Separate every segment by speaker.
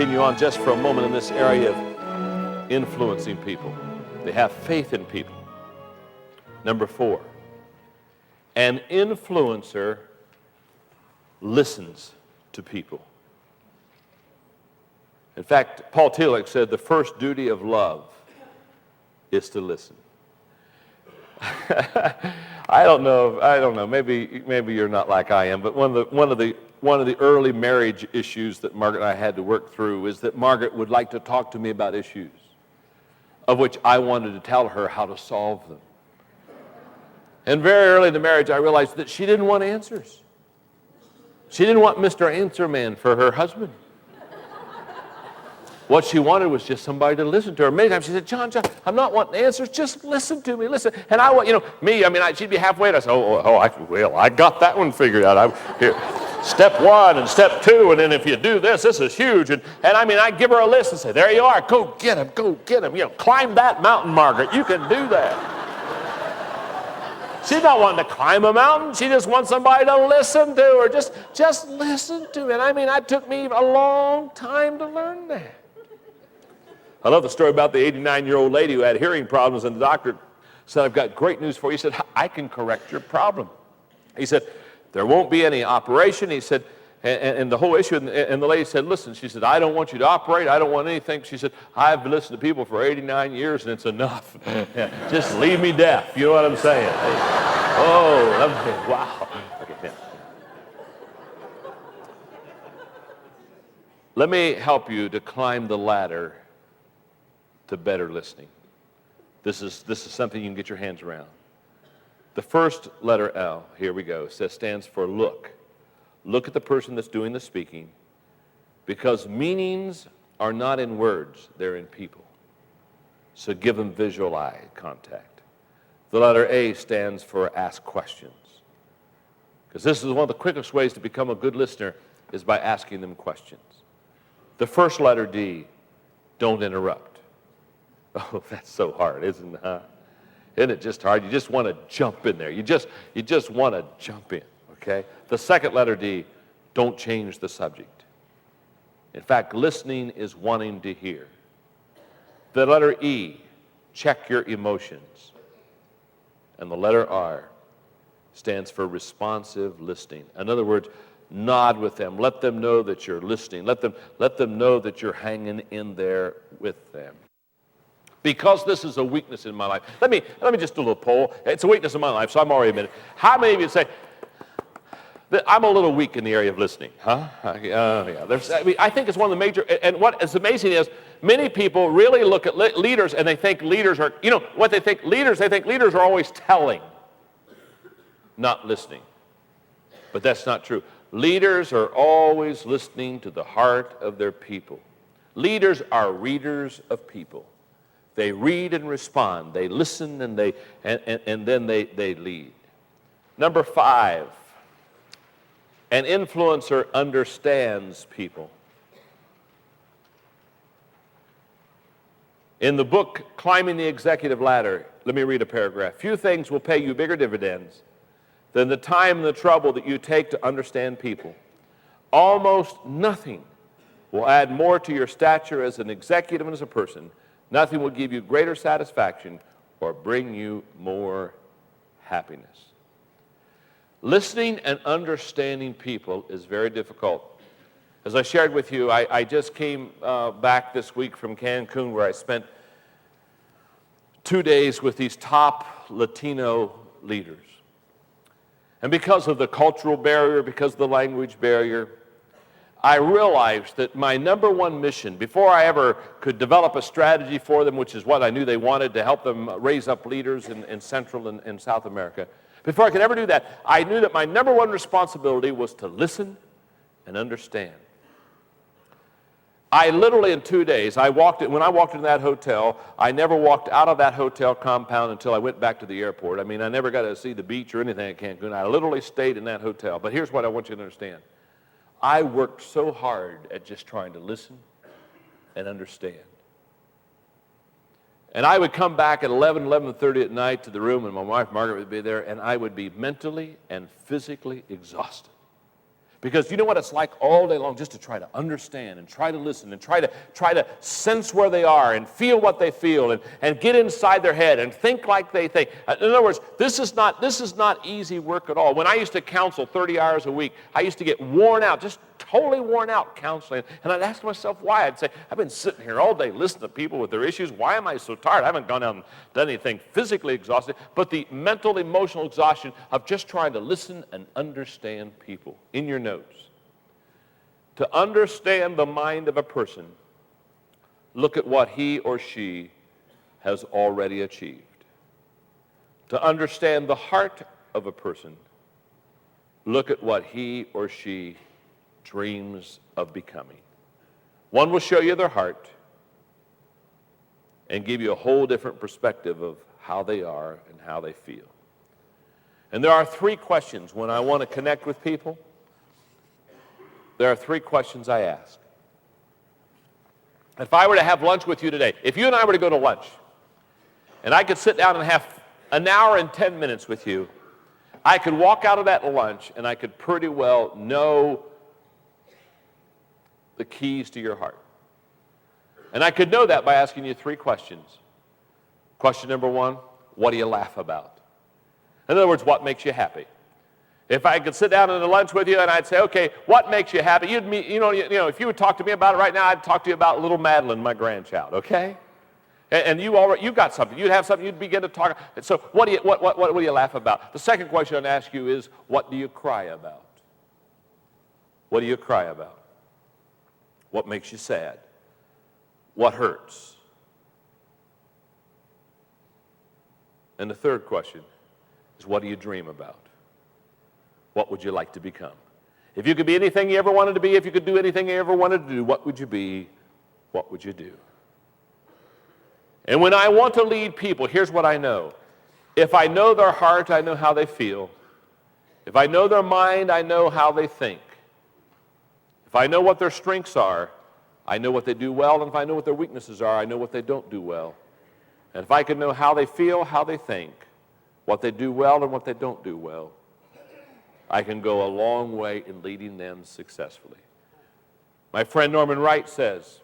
Speaker 1: continue on just for a moment in this area of influencing people. They have faith in people. Number 4, an influencer listens to people. In fact, Paul Tillich said the first duty of love is to listen. I don't know. Maybe you're not like I am, but one of the early marriage issues that Margaret and I had to work through is that Margaret would like to talk to me about issues of which I wanted to tell her how to solve them. And very early in the marriage, I realized that she didn't want answers. She didn't want Mr. Answer Man for her husband. What she wanted was just somebody to listen to her. Many times she said, John, I'm not wanting answers. Just listen to me, listen. And I want, she'd be halfway, and I said, I got that one figured out. Here, step 1 and step 2, and then if you do this is huge. And I'd give her a list and say, there you are, go get him. Climb that mountain, Margaret. You can do that. She's not wanting to climb a mountain. She just wants somebody to listen to her. Just listen to me. And it took me a long time to learn that. I love the story about the 89-year-old lady who had hearing problems, and the doctor said, I've got great news for you. He said, I can correct your problem. He said, there won't be any operation. He said, and the whole issue, and the lady said, listen, she said, I don't want you to operate. I don't want anything. She said, I've listened to people for 89 years, and it's enough. Just leave me deaf. You know what I'm saying? Wow. Okay, now. Let me help you to climb the ladder to better listening. This is something you can get your hands around. The first letter L, here we go, stands for look. Look at the person that's doing the speaking, because meanings are not in words, they're in people. So give them visual eye contact. The letter A stands for ask questions, because this is one of the quickest ways to become a good listener is by asking them questions. The first letter D, don't interrupt. Oh, that's so hard, isn't it? Huh? Isn't it just hard? You just want to jump in there. You just want to jump in, okay? The second letter D, don't change the subject. In fact, listening is wanting to hear. The letter E, check your emotions. And the letter R stands for responsive listening. In other words, nod with them. Let them know that you're listening. Let them know that you're hanging in there with them. Because this is a weakness in my life. Let me just do a little poll. It's a weakness in my life, so I'm already admitting. How many of you say, that I'm a little weak in the area of listening? Huh? Yeah. I think it's one of the major, and what is amazing is many people really look at leaders and they think leaders are, what they think leaders are always telling, not listening. But that's not true. Leaders are always listening to the heart of their people. Leaders are readers of people. They read and respond. They listen and then they lead. Number 5, an influencer understands people. In the book, Climbing the Executive Ladder, let me read a paragraph. Few things will pay you bigger dividends than the time and the trouble that you take to understand people. Almost nothing will add more to your stature as an executive and as a person. Nothing will give you greater satisfaction or bring you more happiness. Listening and understanding people is very difficult. As I shared with you, I just came back this week from Cancun, where I spent 2 days with these top Latino leaders. And because of the cultural barrier, because of the language barrier, I realized that my number one mission, before I ever could develop a strategy for them, which is what I knew they wanted to help them raise up leaders in Central and South America, before I could ever do that, I knew that my number one responsibility was to listen and understand. I literally, in 2 days, when I walked into that hotel, I never walked out of that hotel compound until I went back to the airport. I never got to see the beach or anything at Cancun. I literally stayed in that hotel. But here's what I want you to understand. I worked so hard at just trying to listen and understand. And I would come back at 11:30 at night to the room, and my wife Margaret would be there, and I would be mentally and physically exhausted. Because you know what it's like all day long just to try to understand and try to listen and try to sense where they are and feel what they feel and get inside their head and think like they think. In other words, this is not easy work at all. When I used to counsel 30 hours a week, I used to get worn out, just totally worn out counseling. And I'd ask myself why. I'd say, I've been sitting here all day listening to people with their issues. Why am I so tired? I haven't gone out and done anything physically exhausted, but the mental, emotional exhaustion of just trying to listen and understand people. In your notes. To understand the mind of a person, look at what he or she has already achieved. To understand the heart of a person, look at what he or she dreams of becoming. One will show you their heart and give you a whole different perspective of how they are and how they feel. And there are three questions when I want to connect with people. There are three questions I ask. If I were to have lunch with you today, if you and I were to go to lunch, and I could sit down and have an hour and 10 minutes with you, I could walk out of that lunch and I could pretty well know the keys to your heart. And I could know that by asking you three questions. Question number one, what do you laugh about? In other words, what makes you happy? If I could sit down at a lunch with you and I'd say, okay, what makes you happy? You'd meet, you know, if you would talk to me about it right now, I'd talk to you about little Madeline, my grandchild, okay? And you've got something. You'd have something. You'd begin to talk. So what do you laugh about? The second question I'd ask you is, what do you cry about? What do you cry about? What makes you sad? What hurts? And the third question is, what do you dream about? What would you like to become? If you could be anything you ever wanted to be, if you could do anything you ever wanted to do, what would you be? What would you do? And when I want to lead people, here's what I know. If I know their heart, I know how they feel. If I know their mind, I know how they think. If I know what their strengths are, I know what they do well. And if I know what their weaknesses are, I know what they don't do well. And if I can know how they feel, how they think, what they do well and what they don't do well, I can go a long way in leading them successfully. My friend Norman Wright says,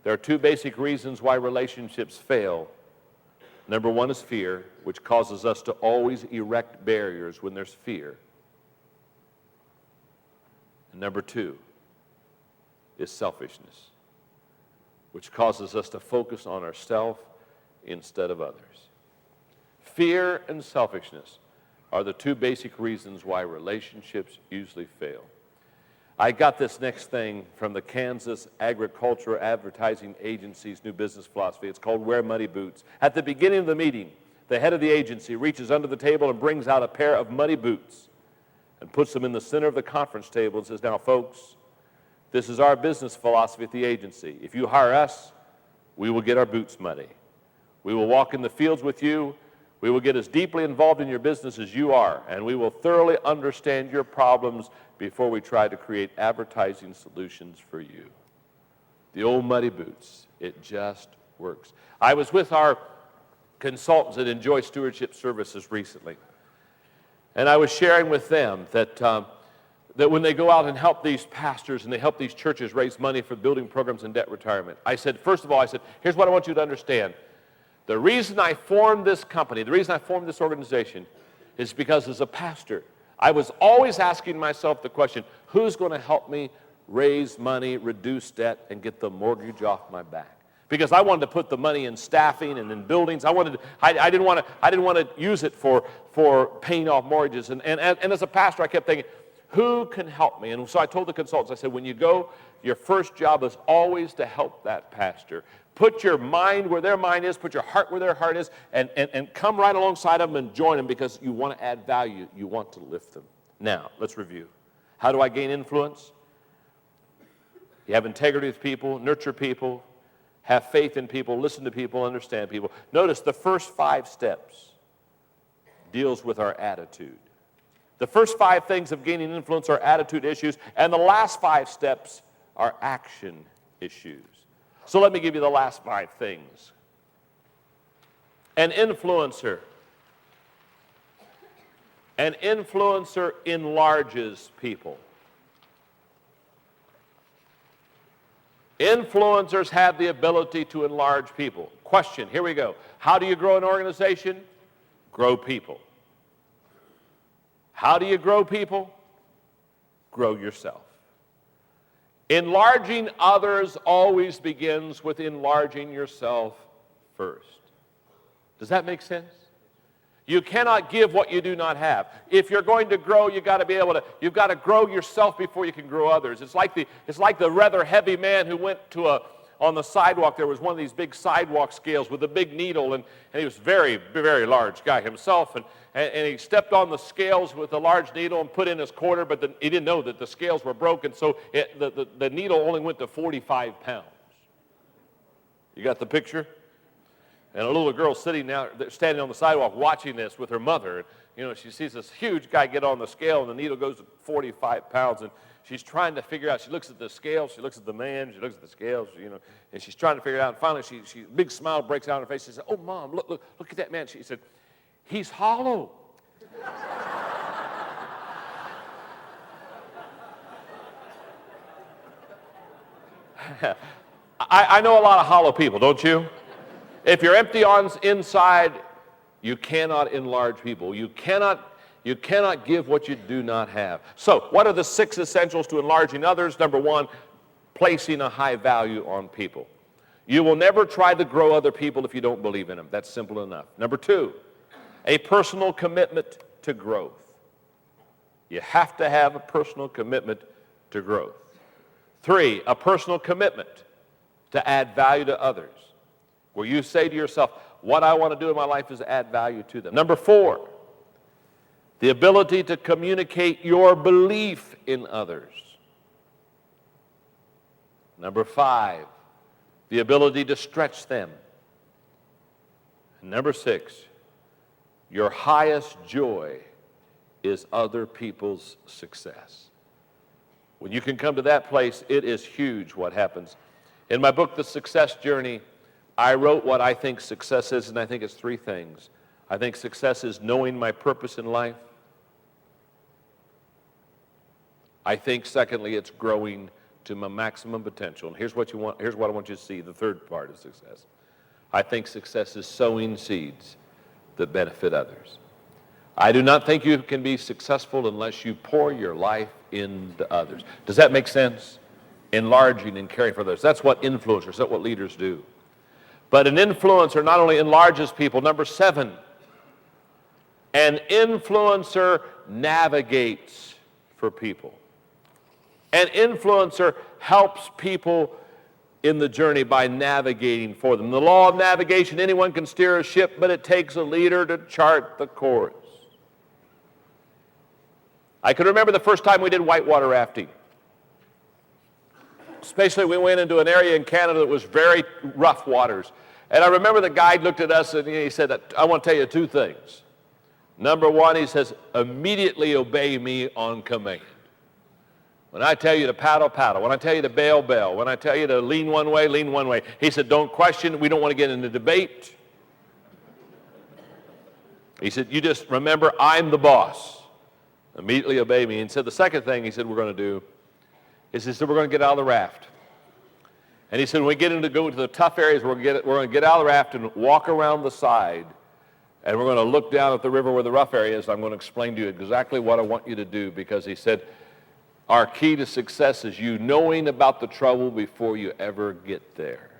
Speaker 1: there are two basic reasons why relationships fail. Number one is fear, which causes us to always erect barriers when there's fear. And number two is selfishness, which causes us to focus on ourselves instead of others. Fear and selfishness are the two basic reasons why relationships usually fail. I got this next thing from the Kansas Agricultural Advertising Agency's new business philosophy. It's called Wear Muddy Boots. At the beginning of the meeting, the head of the agency reaches under the table and brings out a pair of muddy boots and puts them in the center of the conference table and says, now folks, this is our business philosophy at the agency. If you hire us, we will get our boots muddy. We will walk in the fields with you. We will get as deeply involved in your business as you are, and we will thoroughly understand your problems before we try to create advertising solutions for you. The old muddy boots, it just works. I was with our consultants at Enjoy Stewardship Services recently, and I was sharing with them that when they go out and help these pastors and they help these churches raise money for building programs and debt retirement, I said, first of all, here's what I want you to understand. The reason I formed this company, the reason I formed this organization is because as a pastor, I was always asking myself the question, who's going to help me raise money, reduce debt, and get the mortgage off my back? Because I wanted to put the money in staffing and in buildings. I didn't want to use it for paying off mortgages. And as a pastor, I kept thinking, who can help me? And so I told the consultants, I said, when you go, your first job is always to help that pastor. Put your mind where their mind is, put your heart where their heart is, and come right alongside them and join them because you want to add value. You want to lift them. Now, let's review. How do I gain influence? You have integrity with people, nurture people, have faith in people, listen to people, understand people. Notice the first 5 steps deals with our attitude. The first 5 things of gaining influence are attitude issues, and the last 5 steps are action issues. So let me give you the last 5 things. An influencer enlarges people. Influencers have the ability to enlarge people. Question, here we go. How do you grow an organization? Grow people. How do you grow people? Grow yourself. Enlarging others always begins with enlarging yourself first. Does that make sense? You cannot give what you do not have. If you're going to grow, you've got to grow yourself before you can grow others. It's like the rather heavy man who went on the sidewalk. There was one of these big sidewalk scales with a big needle, and he was a very, very large guy himself, and he stepped on the scales with a large needle and put in his quarter, but he didn't know that the scales were broken, so the needle only went to 45 pounds. You got the picture? And a little girl standing on the sidewalk watching this with her mother. She sees this huge guy get on the scale, and the needle goes to 45 pounds, and she's trying to figure out. She looks at the scale, she looks at the man, she looks at the scales, and she's trying to figure it out. And finally, she big smile breaks out on her face. She says, "Oh, Mom, look at that man." She said, "He's hollow." I know a lot of hollow people, don't you? If you're empty on inside, you cannot enlarge people. You cannot give what you do not have. So, what are the 6 essentials to enlarging others? Number 1, placing a high value on people. You will never try to grow other people if you don't believe in them. That's simple enough. Number 2, a personal commitment to growth. You have to have a personal commitment to growth. 3, a personal commitment to add value to others, where you say to yourself, what I want to do in my life is add value to them. Number 4, the ability to communicate your belief in others. Number 5, the ability to stretch them. And number 6, your highest joy is other people's success. When you can come to that place, it is huge what happens. In my book, The Success Journey, I wrote what I think success is, and I think it's 3 things. I think success is knowing my purpose in life. I think, secondly, it's growing to my maximum potential. And here's what I want you to see, the third part of success. I think success is sowing seeds that benefit others. I do not think you can be successful unless you pour your life into others. Does that make sense? Enlarging and caring for others. That's what influencers, that's what leaders do. But an influencer not only enlarges people, number 7, an influencer navigates for people. An influencer helps people in the journey by navigating for them. The law of navigation, anyone can steer a ship, but it takes a leader to chart the course. I can remember the first time we did whitewater rafting. Especially we went into an area in Canada that was very rough waters. And I remember the guide looked at us and he said, I want to tell you 2 things. Number 1, he says, immediately obey me on command. When I tell you to paddle, paddle. When I tell you to bail, bail. When I tell you to lean one way, lean one way. He said, don't question. We don't want to get into debate. He said, you just remember, I'm the boss. Immediately obey me. And said the second thing he said we're going to do is he said we're going to get out of the raft. And he said when we go to the tough areas, we're going to get out of the raft and walk around the side. And we're going to look down at the river where the rough area is. I'm going to explain to you exactly what I want you to do, because he said, our key to success is you knowing about the trouble before you ever get there.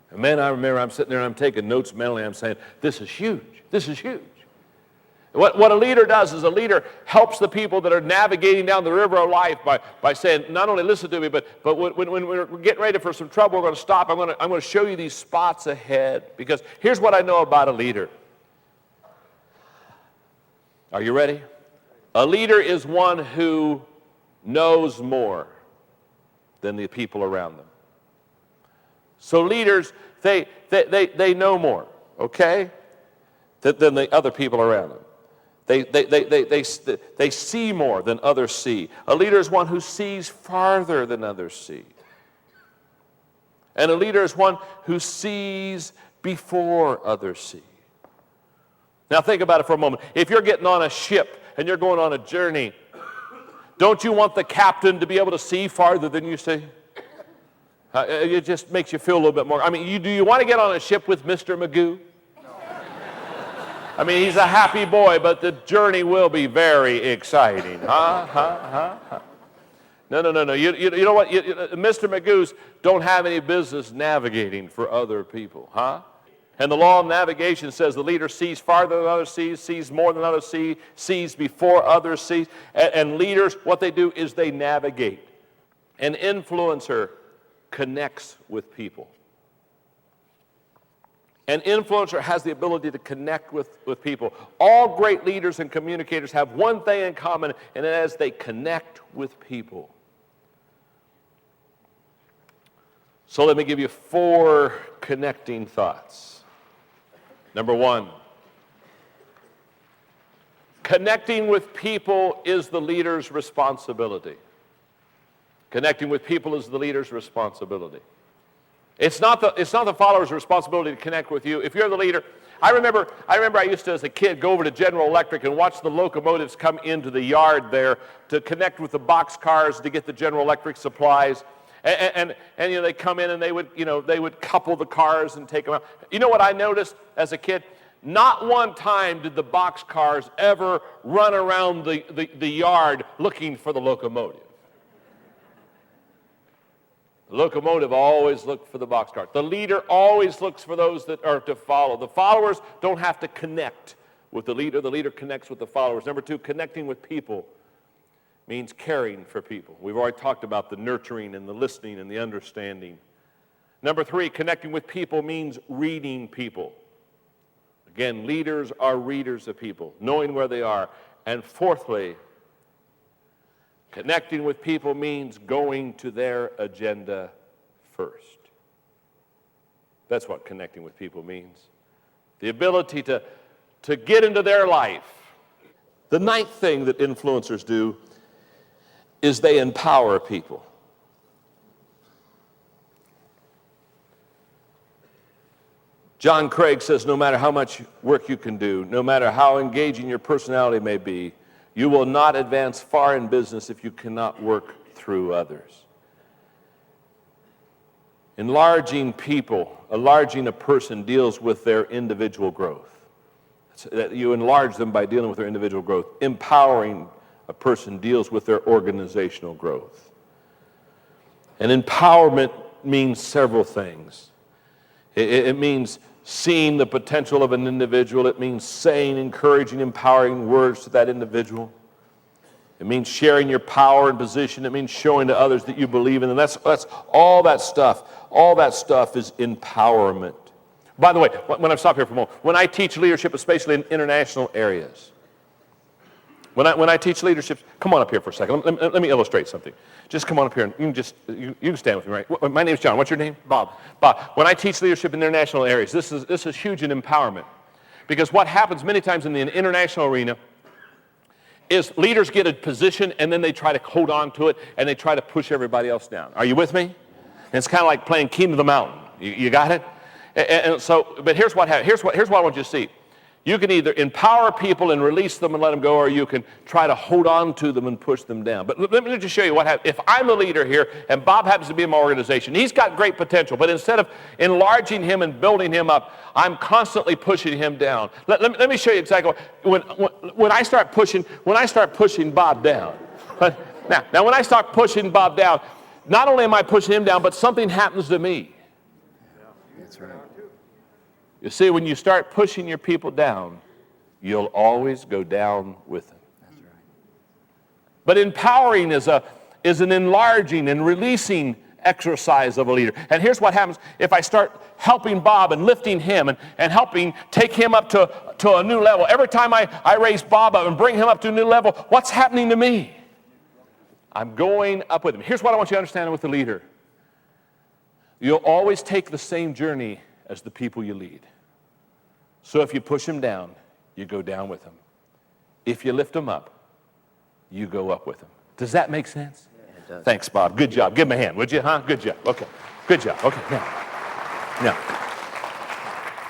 Speaker 1: And man, I remember I'm sitting there and I'm taking notes mentally. I'm saying, this is huge. This is huge. What a leader does is a leader helps the people that are navigating down the river of life by saying, not only listen to me, but when we're getting ready for some trouble, we're going to stop. I'm going to show you these spots ahead. Because here's what I know about a leader. Are you ready? A leader is one who knows more than the people around them. So leaders, they know more, okay, than the other people around them. They see more than others see. A leader is one who sees farther than others see. And a leader is one who sees before others see. Now think about it for a moment. If you're getting on a ship and you're going on a journey, don't you want the captain to be able to see farther than you see? It just makes you feel a little bit more. I mean, do you want to get on a ship with Mr. Magoo? I mean, he's a happy boy, but the journey will be very exciting. No. You know what? Mr. Magoos don't have any business navigating for other people, And the law of navigation says the leader sees farther than others sees more than others sees before others see. And leaders, what they do is they navigate. An influencer connects with people. An influencer has the ability to connect with people. All great leaders and communicators have one thing in common, and that is they connect with people. So let me give you 4 connecting thoughts. Number 1, connecting with people is the leader's responsibility. Connecting with people is the leader's responsibility. It's not the follower's responsibility to connect with you. If you're the leader, I remember I used to, as a kid, go over to General Electric and watch the locomotives come into the yard there to connect with the box cars to get the General Electric supplies. And they come in and they would couple the cars and take them out. You know what I noticed as a kid? Not one time did the box cars ever run around the yard looking for the locomotive. The locomotive always looked for the boxcar. The leader always looks for those that are to follow. The followers don't have to connect with the leader. The leader connects with the followers. Number 2, connecting with people means caring for people. We've already talked about the nurturing and the listening and the understanding. Number 3, connecting with people means reading people. Again, leaders are readers of people, knowing where they are. And fourthly, connecting with people means going to their agenda first. That's what connecting with people means. The ability to get into their life. The 9th thing that influencers do is they empower people. John Craig says, no matter how much work you can do, no matter how engaging your personality may be, you will not advance far in business if you cannot work through others. Enlarging people, enlarging a person deals with their individual growth. You enlarge them by dealing with their individual growth. Empowering a person deals with their organizational growth. And empowerment means several things. It means seeing the potential of an individual. It means saying encouraging, empowering words to that individual. It means sharing your power and position. It means showing to others that you believe in them. That's all that stuff. All that stuff is empowerment. By the way, when I stop here for a moment, when I teach leadership, especially in international areas, when I teach leadership, come on up here for a second. Let me illustrate something. Just come on up here and you can stand with me, right? My name's John. What's your name? Bob. Bob. When I teach leadership in international areas, this is huge in empowerment, because what happens many times in the international arena is leaders get a position and then they try to hold on to it and they try to push everybody else down. Are you with me? And it's kind of like playing King of the Mountain. You got it? And so, but here's what happens. Here's what I want you to see. You can either empower people and release them and let them go, or you can try to hold on to them and push them down. But let me just show you what happens. If I'm the leader here, and Bob happens to be in my organization, he's got great potential, but instead of enlarging him and building him up, I'm constantly pushing him down. Let me show you exactly when I start pushing Bob down. Now when I start pushing Bob down, not only am I pushing him down, but something happens to me.
Speaker 2: That's right.
Speaker 1: You see, when you start pushing your people down, you'll always go down with them.
Speaker 2: That's right.
Speaker 1: But empowering is an enlarging and releasing exercise of a leader. And here's what happens if I start helping Bob and lifting him and helping take him up to a new level. Every time I raise Bob up and bring him up to a new level, what's happening to me? I'm going up with him. Here's what I want you to understand with the leader. You'll always take the same journey as the people you lead. So if you push them down, you go down with them. If you lift them up, you go up with them. Does that make sense?
Speaker 2: Yeah, it does.
Speaker 1: Thanks, Bob. Good job. Give him a hand, would you? Good job. Okay. Good job. Okay. Now,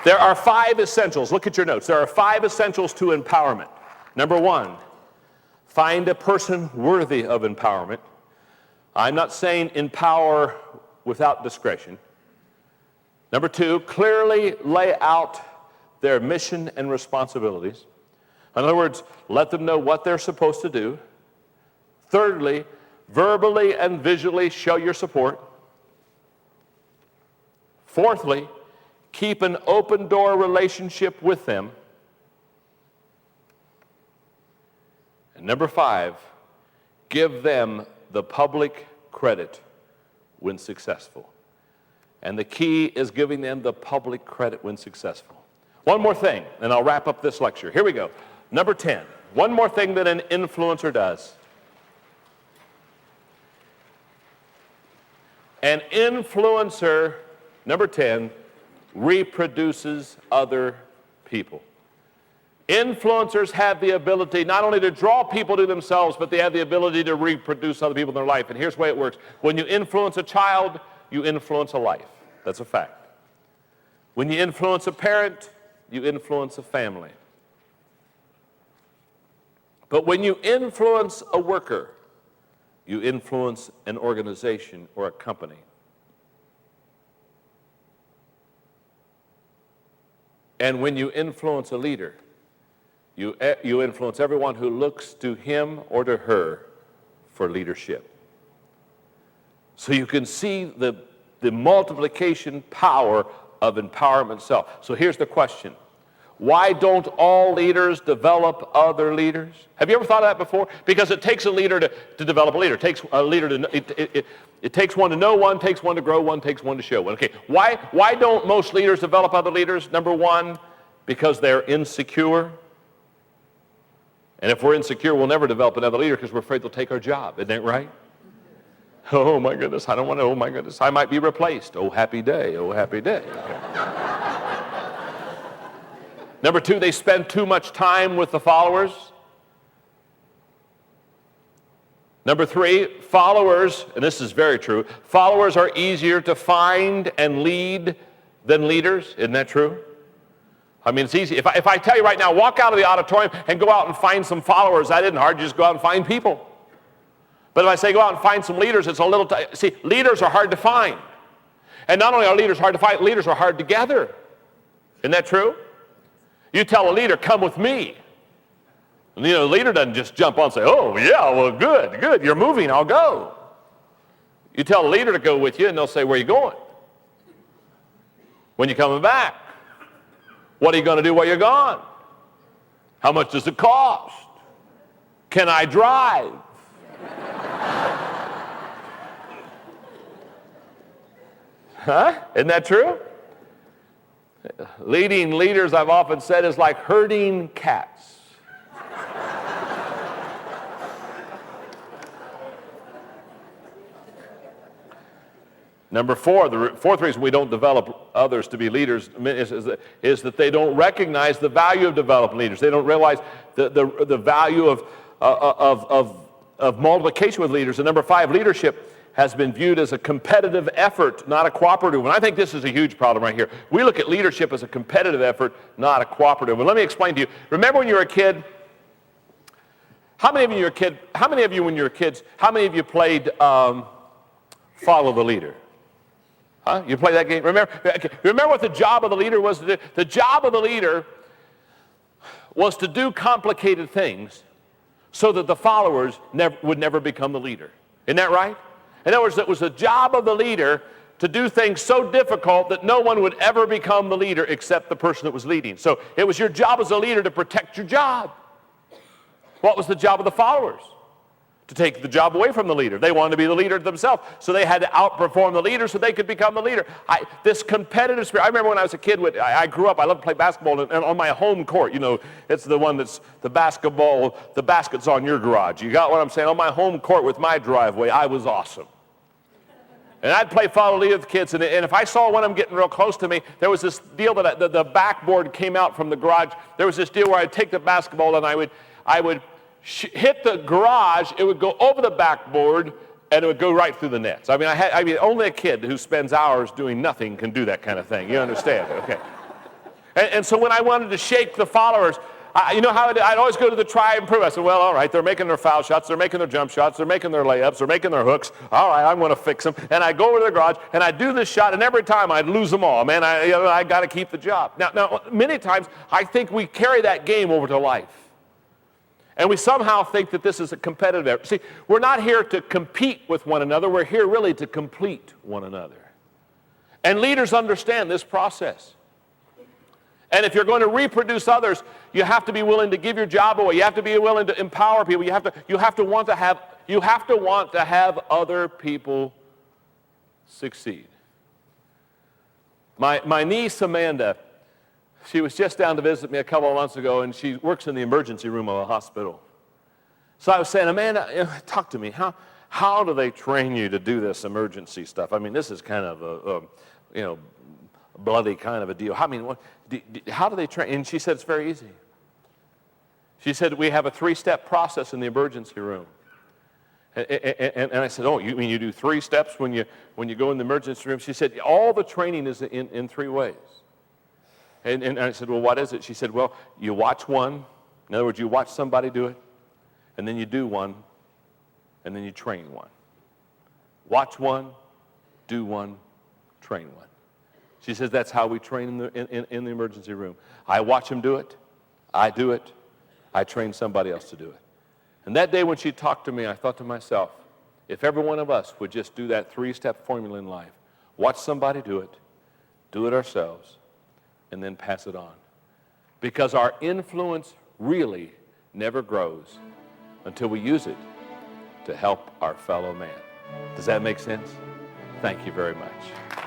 Speaker 1: there are 5 essentials. Look at your notes. There are 5 essentials to empowerment. Number 1, find a person worthy of empowerment. I'm not saying empower without discretion. Number 2, clearly lay out their mission and responsibilities. In other words, let them know what they're supposed to do. Thirdly, verbally and visually show your support. Fourthly, keep an open door relationship with them. And number 5, give them the public credit when successful. And the key is giving them the public credit when successful. One more thing, and I'll wrap up this lecture. Here we go. Number 10. One more thing that an influencer does. An influencer, number 10, reproduces other people. Influencers have the ability not only to draw people to themselves, but they have the ability to reproduce other people in their life. And here's the way it works. When you influence a child, you influence a life. That's a fact. When you influence a parent, you influence a family. But when you influence a worker, you influence an organization or a company. And when you influence a leader, you influence everyone who looks to him or to her for leadership. So you can see the multiplication power of empowerment itself. So here's the question. Why don't all leaders develop other leaders? Have you ever thought of that before? Because it takes a leader to develop a leader. It takes a leader to it takes one to know one, takes one to grow one, takes one to show one. Okay, why don't most leaders develop other leaders? Number 1, because they're insecure. And if we're insecure, we'll never develop another leader because we're afraid they'll take our job. Isn't that right? Oh my goodness, I don't want to, oh my goodness, I might be replaced. Oh happy day, oh happy day. Okay. Number 2, they spend too much time with the followers. Number 3, followers, and this is very true, followers are easier to find and lead than leaders. Isn't that true? I mean, it's easy. If I tell you right now, walk out of the auditorium and go out and find some followers, that isn't hard. You just go out and find people. But if I say go out and find some leaders, it's a little, see, leaders are hard to find. And not only are leaders hard to find, leaders are hard to gather. Isn't that true? You tell a leader, come with me. And the leader doesn't just jump on and say, oh, yeah, well, good, you're moving, I'll go. You tell a leader to go with you, and they'll say, where are you going? When you coming back? What are you going to do while you're gone? How much does it cost? Can I drive? Huh? Isn't that true? Leading leaders, I've often said, is like herding cats. Number 4, the fourth reason we don't develop others to be leaders is that they don't recognize the value of developing leaders. They don't realize the value of multiplication with leaders. And number 5, leadership has been viewed as a competitive effort, not a cooperative one. I think this is a huge problem right here. We look at leadership as a competitive effort, not a cooperative one. Let me explain to you. Remember when you were a kid? How many of you when you were kids, how many of you played Follow the Leader? Huh? You play that game? Remember what the job of the leader was to do? The job of the leader was to do complicated things so that the followers would never become the leader. Isn't that right? In other words, it was the job of the leader to do things so difficult that no one would ever become the leader except the person that was leading. So it was your job as a leader to protect your job. What was the job of the followers? To take the job away from the leader. They wanted to be the leader themselves, so they had to outperform the leader so they could become the leader. This competitive spirit, I remember when I was a kid, I grew up, I loved to play basketball, and on my home court, it's the one that's the basketball, the basket's on your garage. You got what I'm saying? On my home court with my driveway, I was awesome. And I'd play follow lead with the kids, and if I saw one of them getting real close to me, there was this deal that the backboard came out from the garage. There was this deal where I'd take the basketball and I would hit the garage, it would go over the backboard, and it would go right through the nets. I mean, only a kid who spends hours doing nothing can do that kind of thing. You understand? Okay. And so when I wanted to shake the followers, you know how I'd always go to the try and prove. I said, well, all right, they're making their foul shots, they're making their jump shots, they're making their layups, they're making their hooks. All right, I'm going to fix them. And I'd go over to the garage, and I'd do this shot, and every time I'd lose them all. Man, I got to keep the job. Now, many times, I think we carry that game over to life. And we somehow think that this is a competitive effort. See, we're not here to compete with one another. We're here really to complete one another. And leaders understand this process. And if you're going to reproduce others, you have to be willing to give your job away. You have to be willing to empower people. You have to want to have other people succeed. My niece Amanda, she was just down to visit me a couple of months ago, and she works in the emergency room of a hospital. So I was saying, Amanda, talk to me. How do they train you to do this emergency stuff? I mean, this is kind of a bloody kind of a deal. I mean, how do they train? And she said, it's very easy. She said, we have a 3-step process in the emergency room. And I said, oh, you mean you do 3 steps when you go in the emergency room? She said, all the training is in 3 ways. And I said, well, what is it? She said, well, you watch one. In other words, you watch somebody do it, and then you do one, and then you train one. Watch one, do one, train one. She says that's how we train in the emergency room. I watch them do it. I do it. I train somebody else to do it. And that day when she talked to me, I thought to myself, if every one of us would just do that 3-step formula in life, watch somebody do it ourselves, and then pass it on. Because our influence really never grows until we use it to help our fellow man. Does that make sense? Thank you very much.